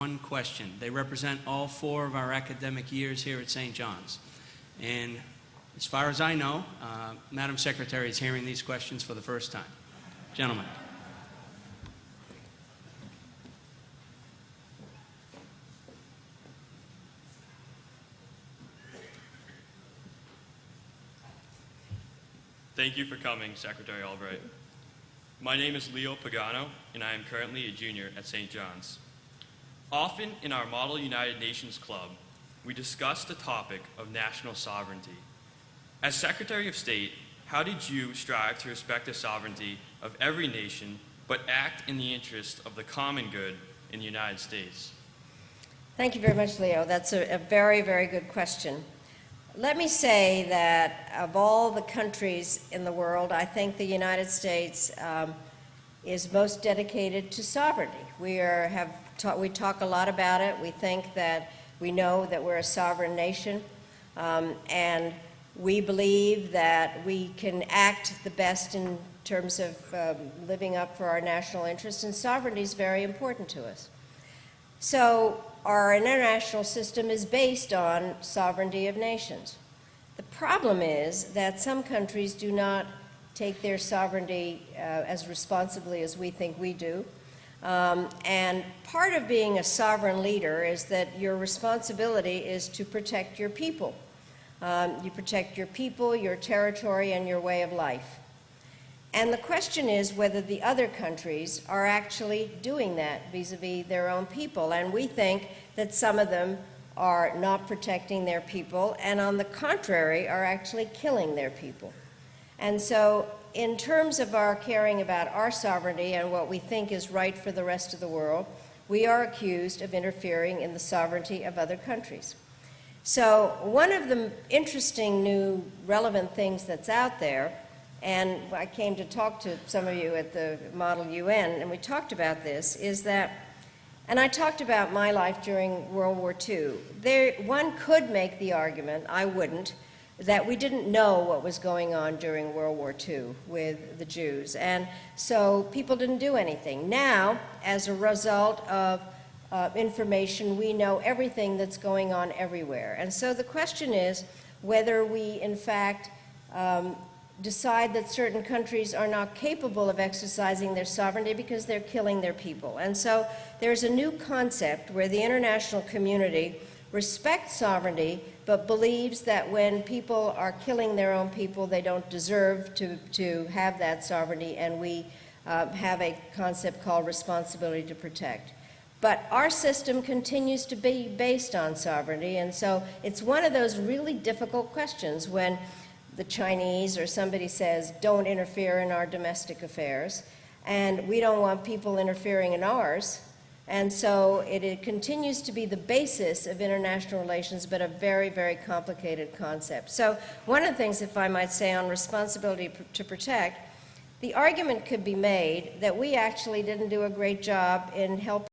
one question. They represent all 4 of our academic years here at St. John's. And as far as I know, Madam Secretary is hearing these questions for the first time. Gentlemen. Thank you for coming, Secretary Albright. My name is Leo Pagano, and I am currently a junior at St. John's. Often in our Model United Nations Club, we discuss the topic of national sovereignty. As Secretary of State, how did you strive to respect the sovereignty of every nation, but act in the interest of the common good in the United States? Thank you very much, Leo. That's a very, very good question. Let me say that of all the countries in the world, I think the United States is most dedicated to sovereignty. We talk a lot about it. We think that we know that we're a sovereign nation, and we believe that we can act the best in terms of living up for our national interests, and sovereignty is very important to us. So our international system is based on sovereignty of nations. The problem is that some countries do not take their sovereignty as responsibly as we think we do. And part of being a sovereign leader is that your responsibility is to protect your people. You protect your people, your territory, and your way of life. And the question is whether the other countries are actually doing that vis-a-vis their own people. And we think that some of them are not protecting their people, and on the contrary, are actually killing their people. And so in terms of our caring about our sovereignty and what we think is right for the rest of the world, we are accused of interfering in the sovereignty of other countries. So one of the interesting new relevant things that's out there, and I came to talk to some of you at the Model UN, and we talked about this, is that, and I talked about my life during World War II. One could make the argument, I wouldn't, that we didn't know what was going on during World War II with the Jews, and so people didn't do anything. Now, as a result of information, we know everything that's going on everywhere. And so the question is whether we, in fact, decide that certain countries are not capable of exercising their sovereignty because they're killing their people. And so there's a new concept where the international community respects sovereignty but believes that when people are killing their own people, they don't deserve to have that sovereignty, and we have a concept called responsibility to protect. But our system continues to be based on sovereignty, and so it's one of those really difficult questions when the Chinese or somebody says, don't interfere in our domestic affairs, and we don't want people interfering in ours. And so it continues to be the basis of international relations, but a very, very complicated concept. So one of the things, if I might say, on responsibility to protect, the argument could be made that we actually didn't do a great job in helping